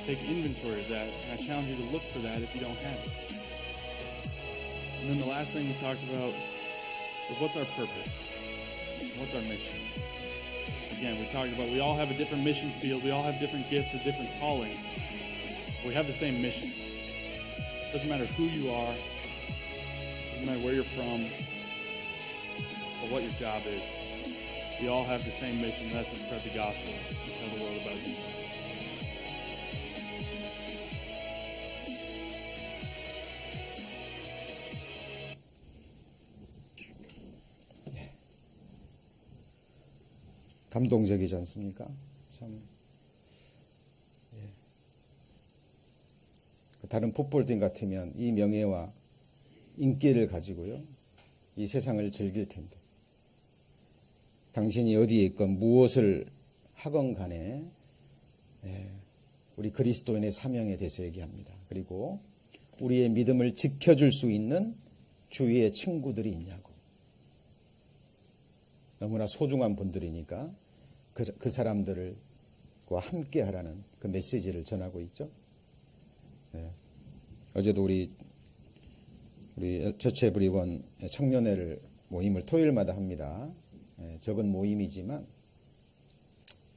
Speaker 8: Take inventory of that, and I challenge you to look for that if you don't have it. And then the last thing we talked about was what's our purpose? What's our mission? Again, we talked about we all have a different mission field. We all have different gifts or different callings. But we have the same mission. Doesn't matter who you are. Doesn't matter where you're from or what your job is. We all have the same mission, and that's to spread the gospel and tell the world about Jesus.
Speaker 1: 감동적이지 않습니까? 참. 다른 풋볼팀 같으면 이 명예와 인기를 가지고요, 이 세상을 즐길 텐데, 당신이 어디에 있건 무엇을 하건 간에 우리 그리스도인의 사명에 대해서 얘기합니다. 그리고 우리의 믿음을 지켜줄 수 있는 주위의 친구들이 있냐고. 너무나 소중한 분들이니까 그 사람들과 함께 하라는 그 메시지를 전하고 있죠. 어제도 우리 처치 에브리원 청년회를 모임을 토요일마다 합니다. 적은 모임이지만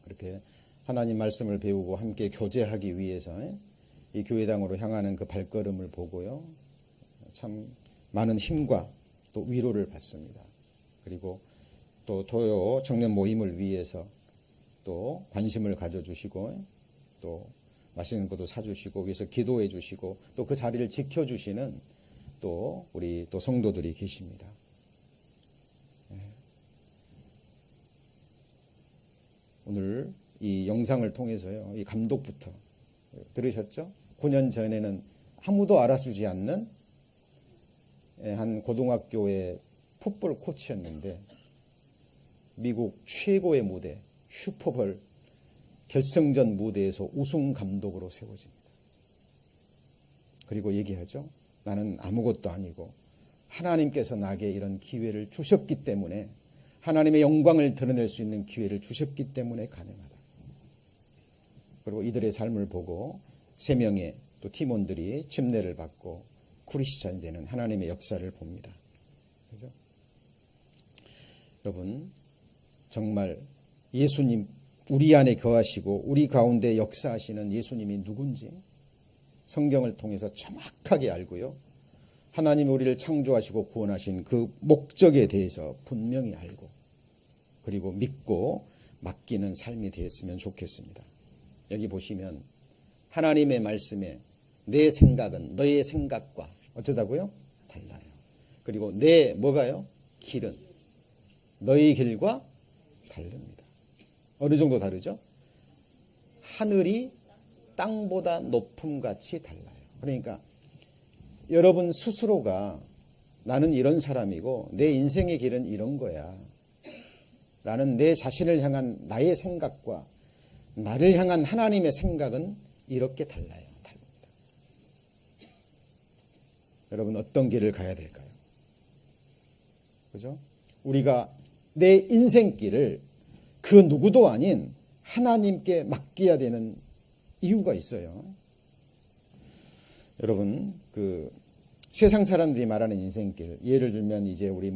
Speaker 1: 그렇게 하나님 말씀을 배우고 함께 교제하기 위해서 이 교회당으로 향하는 그 발걸음을 보고요, 참 많은 힘과 또 위로를 받습니다. 그리고 또 토요 청년 모임을 위해서 또 관심을 가져주시고 또 맛있는 것도 사주시고 위해서 기도해 주시고 또 그 자리를 지켜주시는 또 우리 또 성도들이 계십니다. 오늘 이 영상을 통해서요, 이 감독부터 들으셨죠? 9년 전에는 아무도 알아주지 않는 한 고등학교의 풋볼 코치였는데 미국 최고의 무대 슈퍼볼 결승전 무대에서 우승 감독으로 세워집니다. 그리고 얘기하죠. 나는 아무것도 아니고 하나님께서 나에게 이런 기회를 주셨기 때문에, 하나님의 영광을 드러낼 수 있는 기회를 주셨기 때문에 가능하다. 그리고 이들의 삶을 보고 3명의 또 팀원들이 침례를 받고 크리스찬이 되는 하나님의 역사를 봅니다. 그죠? 여러분, 정말 예수님 우리 안에 거하시고 우리 가운데 역사하시는 예수님이 누군지 성경을 통해서 정확하게 알고요, 하나님이 우리를 창조하시고 구원하신 그 목적에 대해서 분명히 알고 그리고 믿고 맡기는 삶이 되었으면 좋겠습니다. 여기 보시면 하나님의 말씀에 내 생각은 너의 생각과 어쩌다고요? 달라요. 그리고 내 뭐가요? 길은 너의 길과 다릅니다. 어느 정도 다르죠? 하늘이 땅보다 높음같이 달라요. 그러니까 여러분 스스로가 나는 이런 사람이고 내 인생의 길은 이런 거야 라는 내 자신을 향한 나의 생각과 나를 향한 하나님의 생각은 이렇게 달라요. 다릅니다. 여러분, 어떤 길을 가야 될까요? 그죠? 우리가 내 인생길을 그 누구도 아닌 하나님께 맡겨야 되는 이유가 있어요. 여러분, 그 세상 사람들이 말하는 인생길, 예를 들면 이제 우리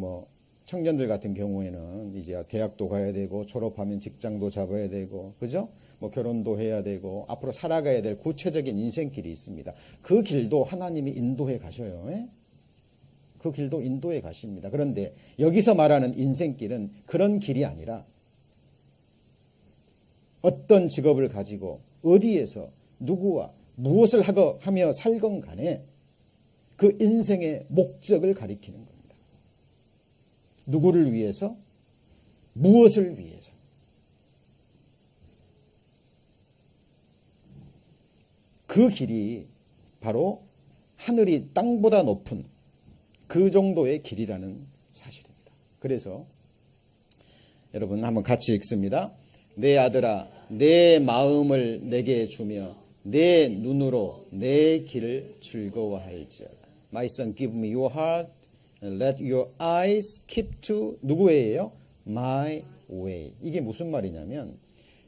Speaker 1: 청년들 같은 경우에는 이제 대학도 가야 되고 졸업하면 직장도 잡아야 되고, 그죠? 결혼도 해야 되고 앞으로 살아가야 될 구체적인 인생길이 있습니다. 그 길도 하나님이 인도해 가셔요. 그 길도 인도해 가십니다. 그런데 여기서 말하는 인생길은 그런 길이 아니라 어떤 직업을 가지고 어디에서 누구와 무엇을 하며 살건 간에 그 인생의 목적을 가리키는 겁니다. 누구를 위해서? 무엇을 위해서? 그 길이 바로 하늘이 땅보다 높은 그 정도의 길이라는 사실입니다. 그래서 여러분 한번 같이 읽습니다. 내 아들아, 내 마음을 내게 주며 내 눈으로 내 길을 즐거워할지어다. My son, give me your heart and let your eyes keep to 누구예요? My way. 이게 무슨 말이냐면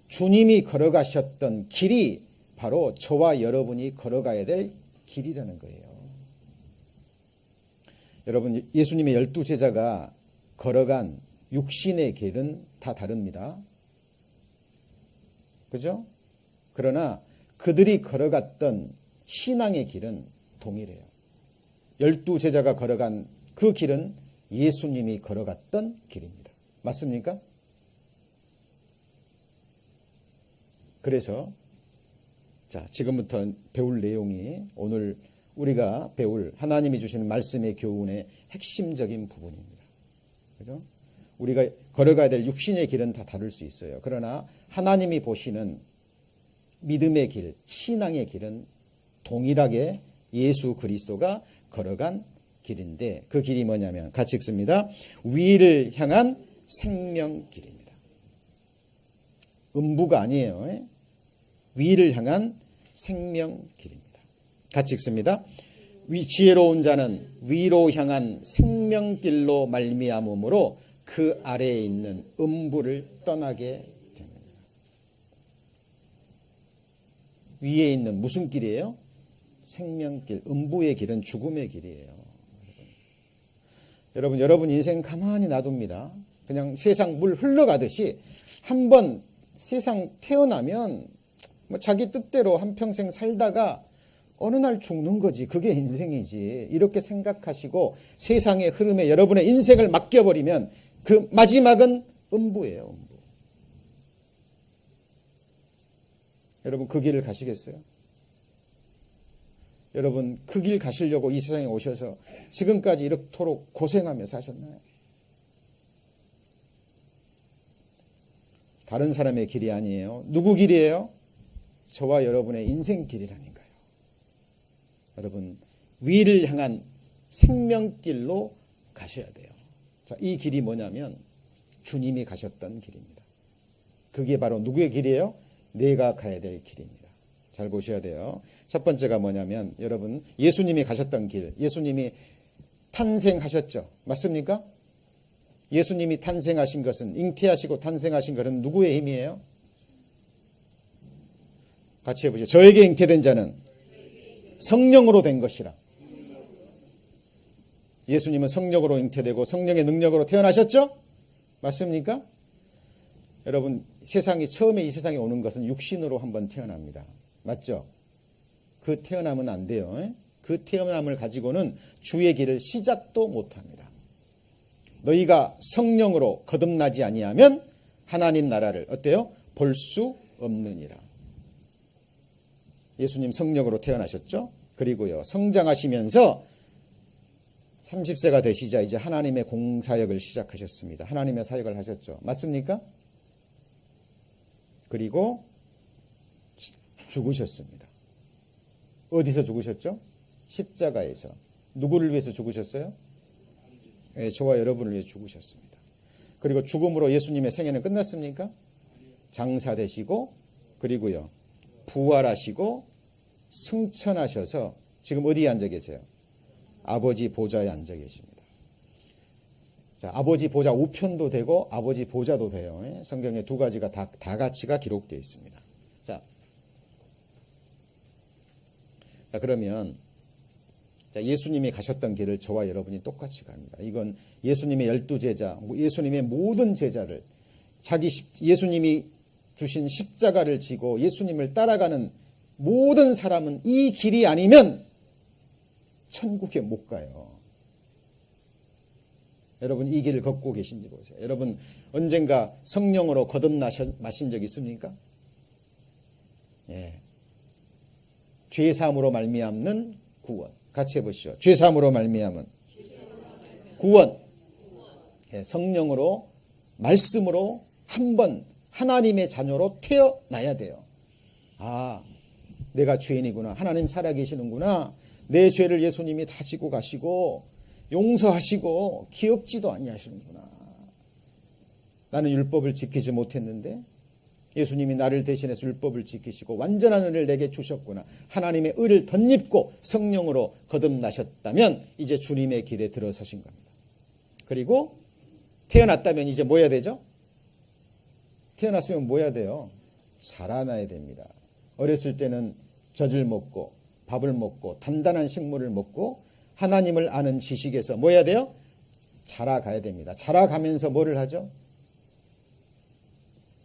Speaker 1: 주님이 걸어가셨던 길이 바로 저와 여러분이 걸어가야 될 길이라는 거예요. 여러분, 예수님의 12제자가 걸어간 육신의 길은 다 다릅니다. 그죠? 그러나 그들이 걸어갔던 신앙의 길은 동일해요. 12제자가 걸어간 그 길은 예수님이 걸어갔던 길입니다. 맞습니까? 그래서 자, 지금부터 배울 내용이 오늘 우리가 배울 하나님이 주시는 말씀의 교훈의 핵심적인 부분입니다. 그죠? 우리가 걸어가야 될 육신의 길은 다 다를 수 있어요. 그러나 하나님이 보시는 믿음의 길, 신앙의 길은 동일하게 예수 그리스도가 걸어간 길인데 그 길이 뭐냐면 같이 읽습니다. 위를 향한 생명길입니다. 음부가 아니에요. 위를 향한 생명길입니다. 같이 읽습니다. 지혜로운 자는 위로 향한 생명길로 말미암음으로 그 아래에 있는 음부를 떠나게 됩니다. 위에 있는 무슨 길이에요? 생명길. 음부의 길은 죽음의 길이에요. 여러분 인생 가만히 놔둡니다. 그냥 세상 물 흘러가듯이 한번 세상 태어나면 뭐 자기 뜻대로 한평생 살다가 어느 날 죽는 거지. 그게 인생이지. 이렇게 생각하시고 세상의 흐름에 여러분의 인생을 맡겨버리면 그 마지막은 음부예요. 음부. 여러분 그 길을 가시겠어요? 여러분 그 길 가시려고 이 세상에 오셔서 지금까지 이렇도록 고생하며 사셨나요? 다른 사람의 길이 아니에요. 누구 길이에요? 저와 여러분의 인생 길이라니까요. 여러분 위를 향한 생명길로 가셔야 돼요. 자, 이 길이 뭐냐면 주님이 가셨던 길입니다. 그게 바로 누구의 길이에요? 내가 가야 될 길입니다. 잘 보셔야 돼요. 첫 번째가 뭐냐면 여러분 예수님이 가셨던 길, 예수님이 탄생하셨죠. 맞습니까? 예수님이 탄생하신 것은 잉태하시고 탄생하신 것은 누구의 힘이에요? 같이 해보죠. 저에게 잉태된 자는 성령으로 된 것이라. 예수님은 성령으로 잉태되고 성령의 능력으로 태어나셨죠? 맞습니까? 여러분 세상이 처음에 이 세상에 오는 것은 육신으로 한번 태어납니다. 맞죠? 그 태어나면 안 돼요. 그 태어남을 가지고는 주의 길을 시작도 못합니다. 너희가 성령으로 거듭나지 아니하면 하나님 나라를 어때요? 볼 수 없느니라. 예수님 성령으로 태어나셨죠? 그리고요 성장하시면서 30세가 되시자 이제 하나님의 공사역을 시작하셨습니다. 하나님의 사역을 하셨죠. 맞습니까? 그리고 죽으셨습니다. 어디서 죽으셨죠? 십자가에서. 누구를 위해서 죽으셨어요? 네, 저와 여러분을 위해 죽으셨습니다. 그리고 죽음으로 예수님의 생애는 끝났습니까? 장사되시고 그리고요 부활하시고 승천하셔서 지금 어디에 앉아 계세요? 아버지 보좌에 앉아 계십니다. 자, 아버지 보좌 우편도 되고 아버지 보좌도 돼요. 성경에 두 가지가 다 가치가 기록되어 있습니다. 자, 그러면 예수님이 가셨던 길을 저와 여러분이 똑같이 갑니다. 이건 예수님의 12제자, 예수님의 모든 제자를 예수님이 주신 십자가를 지고 예수님을 따라가는 모든 사람은 이 길이 아니면 천국에 못 가요. 여러분 이 길을 걷고 계신지 보세요. 여러분 언젠가 성령으로 거듭나신 적 있습니까? 예. 죄사함으로 말미암는 구원. 같이 해보시죠. 죄사함으로 말미암은 구원. 예, 성령으로 말씀으로 한번 하나님의 자녀로 태어나야 돼요. 아, 내가 죄인이구나. 하나님 살아계시는구나. 내 죄를 예수님이 다 지고 가시고 용서하시고 기억지도 아니하시는구나. 나는 율법을 지키지 못했는데 예수님이 나를 대신해서 율법을 지키시고 완전한 은혜를 내게 주셨구나. 하나님의 의를 덧입고 성령으로 거듭나셨다면 이제 주님의 길에 들어서신 겁니다. 그리고 태어났다면 이제 뭐 해야 되죠? 태어났으면 뭐 해야 돼요? 자라나야 됩니다. 어렸을 때는 젖을 먹고 밥을 먹고 단단한 식물을 먹고 하나님을 아는 지식에서 뭐 해야 돼요? 자라가야 됩니다. 자라가면서 뭐를 하죠?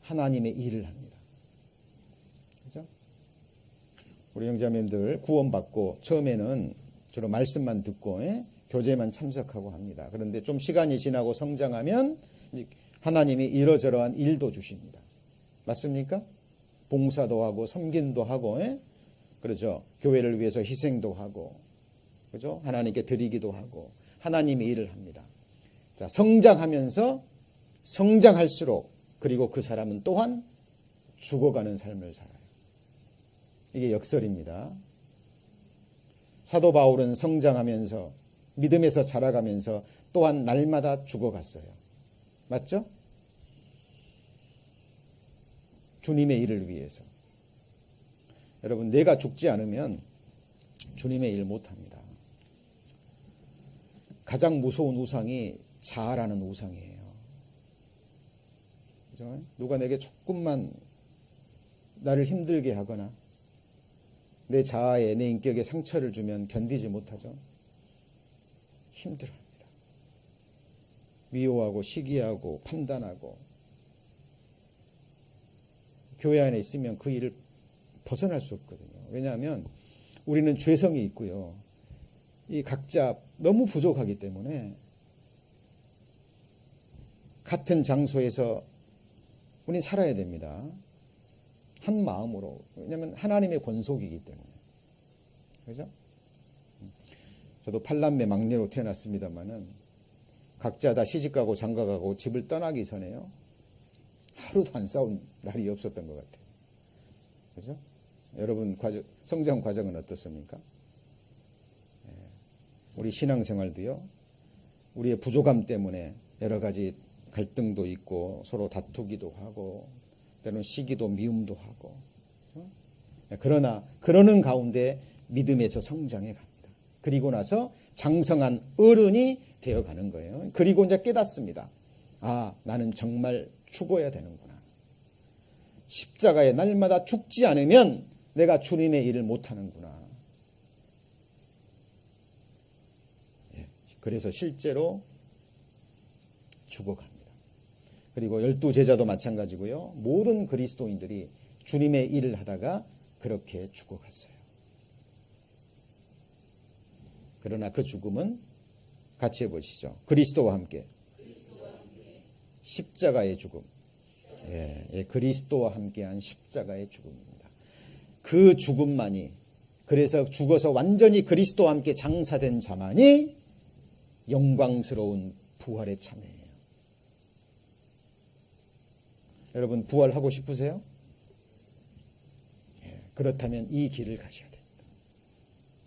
Speaker 1: 하나님의 일을 합니다. 그죠? 우리 형제자매님들 구원받고 처음에는 주로 말씀만 듣고 교제만 참석하고 합니다. 그런데 좀 시간이 지나고 성장하면 이제 하나님이 이러저러한 일도 주십니다. 맞습니까? 봉사도 하고 섬김도 하고 그렇죠? 교회를 위해서 희생도 하고 그죠? 하나님께 드리기도 하고 하나님의 일을 합니다. 자, 성장하면서 성장할수록 그리고 그 사람은 또한 죽어가는 삶을 살아요. 이게 역설입니다. 사도 바울은 성장하면서 믿음에서 자라가면서 또한 날마다 죽어갔어요. 맞죠? 주님의 일을 위해서. 여러분, 내가 죽지 않으면 주님의 일 못합니다. 가장 무서운 우상이 자아라는 우상이에요. 그죠? 누가 내게 조금만 나를 힘들게 하거나 내 자아에, 내 인격에 상처를 주면 견디지 못하죠. 힘들어합니다. 미워하고 시기하고 판단하고. 교회 안에 있으면 그 일을 벗어날 수 없거든요. 왜냐하면 우리는 죄성이 있고요. 이 각자 너무 부족하기 때문에 같은 장소에서 우리는 살아야 됩니다. 한 마음으로. 왜냐하면 하나님의 권속이기 때문에. 그죠? 저도 8남매 막내로 태어났습니다만은 각자 다 시집가고 장가가고 집을 떠나기 전에요. 하루도 안 싸운 날이 없었던 것 같아요. 그죠? 여러분 성장 과정은 어떻습니까? 우리 신앙생활도요. 우리의 부족함 때문에 여러 가지 갈등도 있고 서로 다투기도 하고 때로는 시기도 미움도 하고. 그러나 그러는 가운데 믿음에서 성장해 갑니다. 그리고 나서 장성한 어른이 되어가는 거예요. 그리고 이제 깨닫습니다. 아, 나는 정말 죽어야 되는구나. 십자가에 날마다 죽지 않으면 내가 주님의 일을 못하는구나. 그래서 실제로 죽어갑니다. 그리고 12제자도 마찬가지고요. 모든 그리스도인들이 주님의 일을 하다가 그렇게 죽어갔어요. 그러나 그 죽음은 같이 해보시죠. 그리스도와 함께. 십자가의 죽음. 그리스도와 함께한 십자가의 죽음입니다. 그 죽음만이, 그래서 죽어서 완전히 그리스도와 함께 장사된 자만이 영광스러운 부활에 참여해요. 여러분, 부활하고 싶으세요? 그렇다면 이 길을 가셔야 됩니다.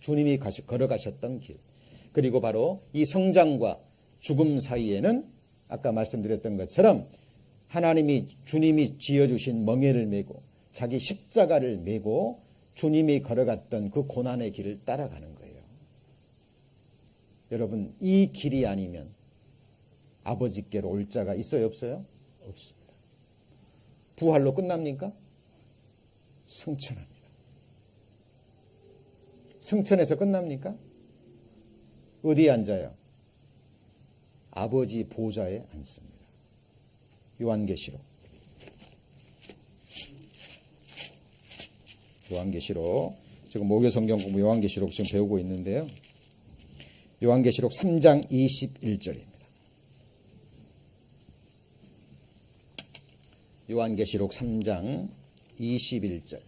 Speaker 1: 주님이 걸어가셨던 길. 그리고 바로 이 성장과 죽음 사이에는 아까 말씀드렸던 것처럼 주님이 지어주신 멍에를 메고 자기 십자가를 메고 주님이 걸어갔던 그 고난의 길을 따라가는 거예요. 여러분, 이 길이 아니면 아버지께로 올 자가 있어요, 없어요? 없습니다. 부활로 끝납니까? 승천합니다. 승천에서 끝납니까? 어디에 앉아요? 아버지 보좌에 앉습니다. 요한계시록. 지금 목요 성경 공부 요한계시록 지금 배우고 있는데요. 요한계시록 3장 21절입니다. 요한계시록 3장 21절.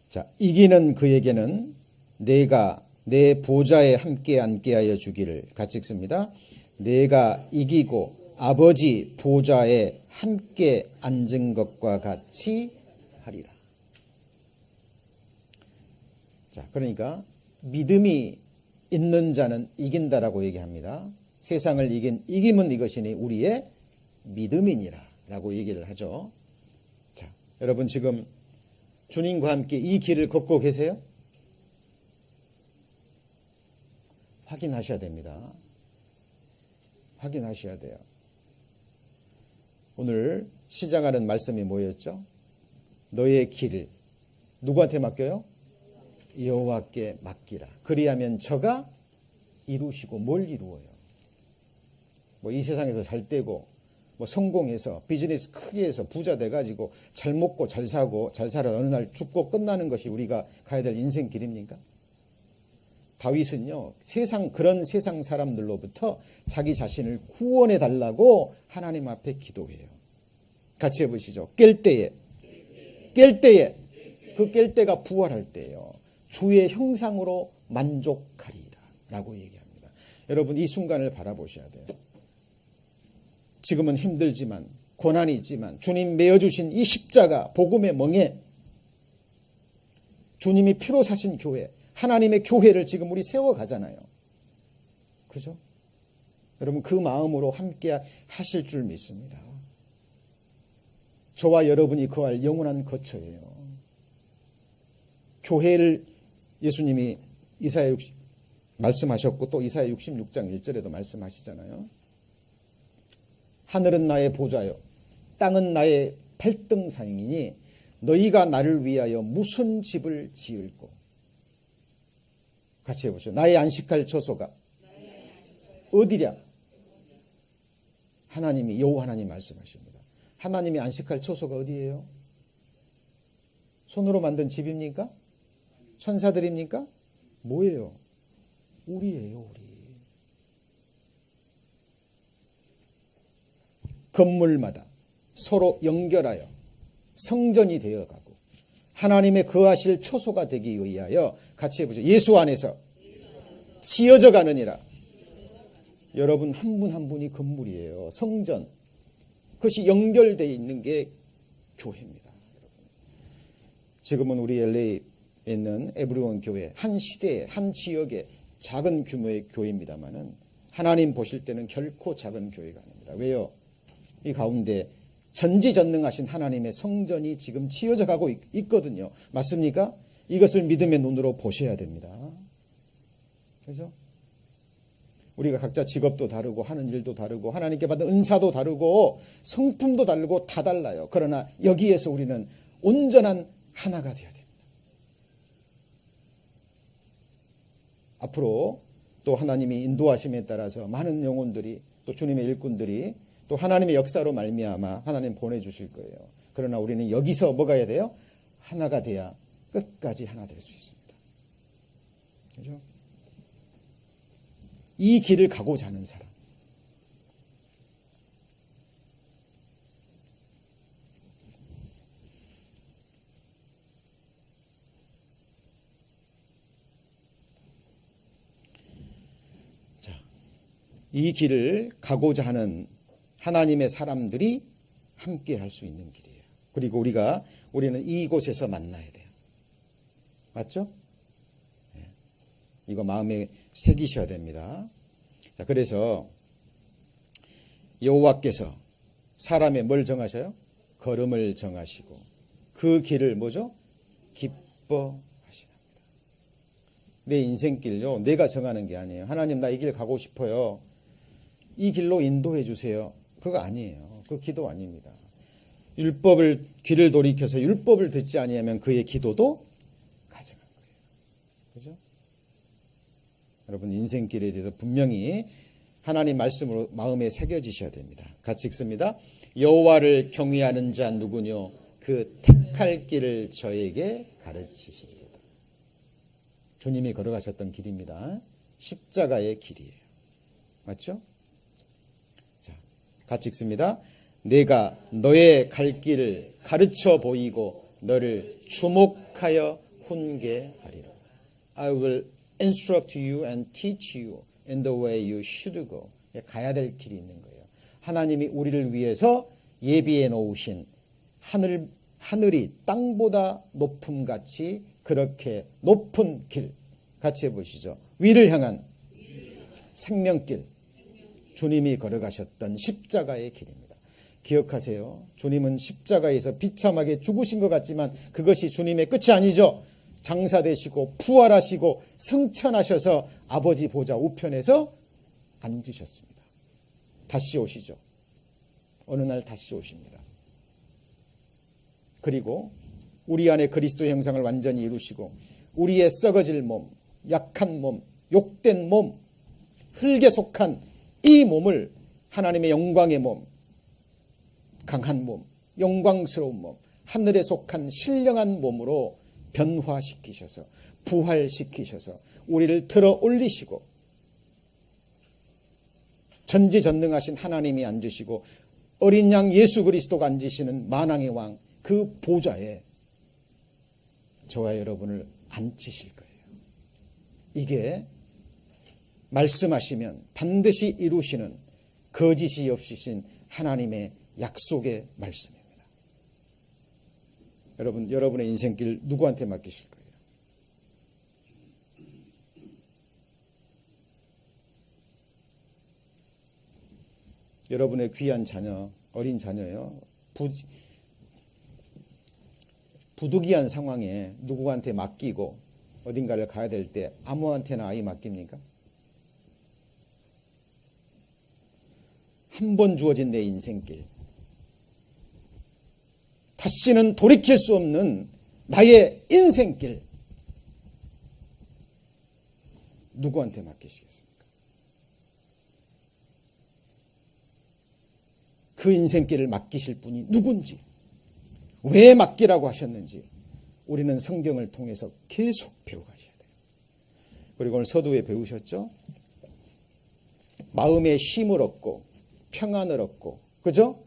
Speaker 1: 자, 이기는 그에게는 내가 내 보좌에 함께 앉게 하여 주기를. 같이 읽습니다. 내가 이기고 아버지 보좌에 함께 앉은 것과 같이 하리라. 자, 그러니까 믿음이 있는 자는 이긴다라고 얘기합니다. 세상을 이김은 이것이니 우리의 믿음이니라 라고 얘기를 하죠. 자, 여러분 지금 주님과 함께 이 길을 걷고 계세요? 확인하셔야 됩니다. 확인하셔야 돼요. 오늘 시작하는 말씀이 뭐였죠? 너의 길을 누구한테 맡겨요? 여호와께 맡기라. 그리하면 저가 이루시고. 뭘 이루어요? 뭐 이 세상에서 잘 되고 뭐 성공해서 비즈니스 크게 해서 부자 돼가지고 잘 먹고 잘 사고 잘 살아 어느 날 죽고 끝나는 것이 우리가 가야 될 인생 길입니까? 다윗은요, 그런 세상 사람들로부터 자기 자신을 구원해 달라고 하나님 앞에 기도해요. 같이 해보시죠. 깰 때에 그 깰 때가 부활할 때예요. 주의 형상으로 만족하리이다 라고 얘기합니다. 여러분 이 순간을 바라보셔야 돼요. 지금은 힘들지만 고난이 있지만 주님 메어주신 이 십자가 복음의 멍에 주님이 피로 사신 교회, 하나님의 교회를 지금 우리 세워가잖아요. 그죠? 여러분 그 마음으로 함께 하실 줄 믿습니다. 저와 여러분이 거할 영원한 거처예요. 교회를 예수님이 이사야 60 말씀하셨고 또 이사야 66장 1절에도 말씀하시잖아요. 하늘은 나의 보좌요 땅은 나의 발등상이니 너희가 나를 위하여 무슨 집을 지을꼬. 같이 해보시죠. 나의 안식할 처소가 어디랴? 하나님이 여호와 하나님 말씀하십니다. 하나님이 안식할 처소가 어디예요? 손으로 만든 집입니까? 천사들입니까? 뭐예요? 우리예요, 우리. 건물마다 서로 연결하여 성전이 되어가고 하나님의 거하실 처소가 되기 위하여 같이 해보죠. 예수 안에서 지어져 가느니라. 여러분 한 분 한 분이 건물이에요. 성전. 그것이 연결되어 있는 게 교회입니다. 지금은 우리 LA에 있는 에브리원 교회 한 시대에 한 지역의 작은 규모의 교회입니다만은 하나님 보실 때는 결코 작은 교회가 아닙니다. 왜요? 이 가운데 전지전능하신 하나님의 성전이 지금 지어져 가고 있거든요. 맞습니까? 이것을 믿음의 눈으로 보셔야 됩니다. 그렇죠? 우리가 각자 직업도 다르고 하는 일도 다르고 하나님께 받은 은사도 다르고 성품도 다르고 다 달라요. 그러나 여기에서 우리는 온전한 하나가 되어야 됩니다. 앞으로 또 하나님이 인도하심에 따라서 많은 영혼들이 또 주님의 일꾼들이 또 하나님의 역사로 말미암아 하나님 보내주실 거예요. 그러나 우리는 여기서 뭐가 해야 돼요? 하나가 돼야 끝까지 하나 될 수 있습니다. 그렇죠? 이 길을 가고자 하는 사람. 자, 이 길을 가고자 하는 하나님의 사람들이 함께 할 수 있는 길이에요. 그리고 우리는 이곳에서 만나야 돼요. 맞죠? 이거 마음에 새기셔야 됩니다. 자, 그래서 여호와께서 사람의 뭘 정하셔요? 걸음을 정하시고 그 길을 뭐죠? 기뻐하시랍니다. 내 인생길요 내가 정하는 게 아니에요. 하나님 나 이 길 가고 싶어요. 이 길로 인도해 주세요. 그거 아니에요. 그 기도 아닙니다. 율법을 귀를 돌이켜서 율법을 듣지 아니하면 그의 기도도 가증한 거예요. 그죠? 여러분 인생길에 대해서 분명히 하나님 말씀으로 마음에 새겨지셔야 됩니다. 같이 읽습니다. 여호와를 경외하는 자 누구뇨? 그 택할 길을 저에게 가르치시리이다. 주님이 걸어가셨던 길입니다. 십자가의 길이에요. 맞죠? 자, 같이 읽습니다. 내가 너의 갈 길을 가르쳐 보이고 너를 주목하여 훈계하리라. I will instruct you and teach you in the way you should go. 가야 될 길이 있는 거예요. 하나님이 우리를 위해서 예비해 놓으신 하늘이 땅보다 높음같이 그렇게 높은 길 같이 해보시죠. 위를 향한 생명길, 주님이 걸어가셨던 십자가의 길입니다. 기억하세요. 주님은 십자가에서 비참하게 죽으신 것 같지만 그것이 주님의 끝이 아니죠. 장사되시고 부활하시고 승천하셔서 아버지 보좌 우편에서 앉으셨습니다. 다시 오시죠. 어느 날 다시 오십니다. 그리고 우리 안에 그리스도의 형상을 완전히 이루시고 우리의 썩어질 몸, 약한 몸, 욕된 몸, 흙에 속한 이 몸을 하나님의 영광의 몸, 강한 몸, 영광스러운 몸, 하늘에 속한 신령한 몸으로 변화시키셔서 부활시키셔서 우리를 들어 올리시고 전지전능하신 하나님이 앉으시고 어린 양 예수 그리스도가 앉으시는 만왕의 왕 그 보좌에 저와 여러분을 앉히실 거예요. 이게 말씀하시면 반드시 이루시는 거짓이 없으신 하나님의 약속의 말씀입니다. 여러분의 인생길 누구한테 맡기실 거예요? 여러분의 귀한 자녀, 어린 자녀요. 부득이한 상황에 누구한테 맡기고 어딘가를 가야 될 때 아무한테나 아이 맡깁니까? 한 번 주어진 내 인생길, 다시는 돌이킬 수 없는 나의 인생길, 누구한테 맡기시겠습니까? 그 인생길을 맡기실 분이 누군지, 왜 맡기라고 하셨는지 우리는 성경을 통해서 계속 배워가셔야 돼요. 그리고 오늘 서두에 배우셨죠? 마음의 쉼을 얻고 평안을 얻고, 그죠?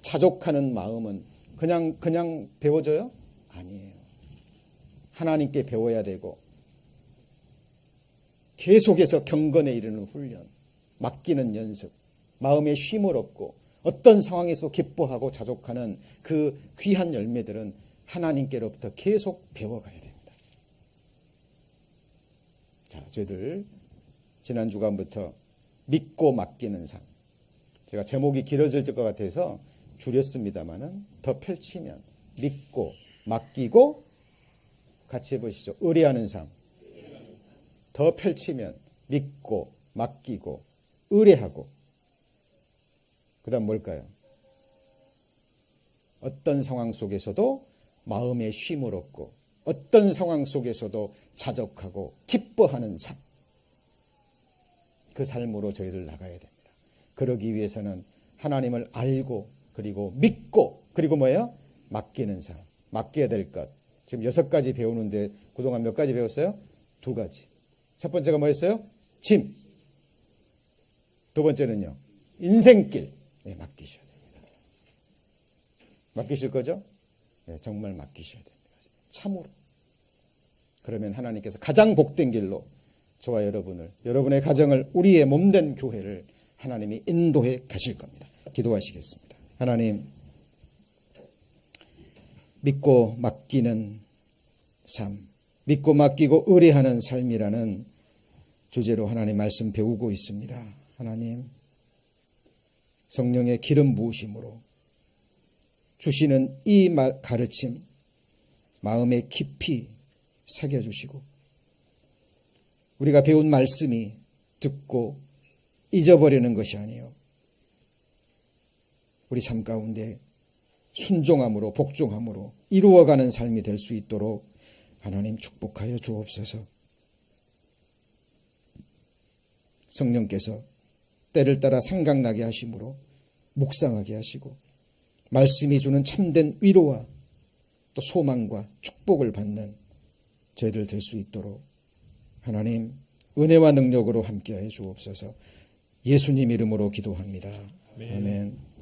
Speaker 1: 자족하는 마음은 그냥 배워져요? 아니에요. 하나님께 배워야 되고 계속해서 경건에 이르는 훈련, 맡기는 연습, 마음의 쉼을 얻고 어떤 상황에서 기뻐하고 자족하는 그 귀한 열매들은 하나님께로부터 계속 배워가야 됩니다. 자, 저희들 지난 주간부터 믿고 맡기는 삶, 제가 제목이 길어질 것 같아서 줄였습니다마는 더 펼치면 믿고 맡기고, 같이 해보시죠. 의뢰하는 삶. 더 펼치면 믿고 맡기고 의뢰하고, 그 다음 뭘까요? 어떤 상황 속에서도 마음의 쉼을 얻고 어떤 상황 속에서도 자족하고 기뻐하는 삶, 그 삶으로 저희들 나가야 됩니다. 그러기 위해서는 하나님을 알고 그리고 믿고, 그리고 뭐예요? 맡기는 삶. 맡겨야 될 것, 지금 6가지 배우는데 그동안 몇 가지 배웠어요? 2가지. 첫 번째가 뭐였어요? 짐. 두 번째는요, 인생길. 네, 맡기셔야 됩니다. 맡기실 거죠? 네, 정말 맡기셔야 됩니다. 참으로. 그러면 하나님께서 가장 복된 길로 저와 여러분을, 여러분의 가정을, 우리의 몸된 교회를 하나님이 인도해 가실 겁니다. 기도하시겠습니다. 하나님, 믿고 맡기는 삶, 믿고 맡기고 의뢰하는 삶이라는 주제로 하나님 말씀 배우고 있습니다. 하나님, 성령의 기름 부으심으로 주시는 이 가르침 마음에 깊이 새겨주시고, 우리가 배운 말씀이 듣고 잊어버리는 것이 아니요, 우리 삶 가운데 순종함으로 복종함으로 이루어가는 삶이 될 수 있도록 하나님 축복하여 주옵소서. 성령께서 때를 따라 생각나게 하심으로 묵상하게 하시고, 말씀이 주는 참된 위로와 또 소망과 축복을 받는 저희들 될 수 있도록 하나님 은혜와 능력으로 함께하여 주옵소서. 예수님 이름으로 기도합니다. 아멘.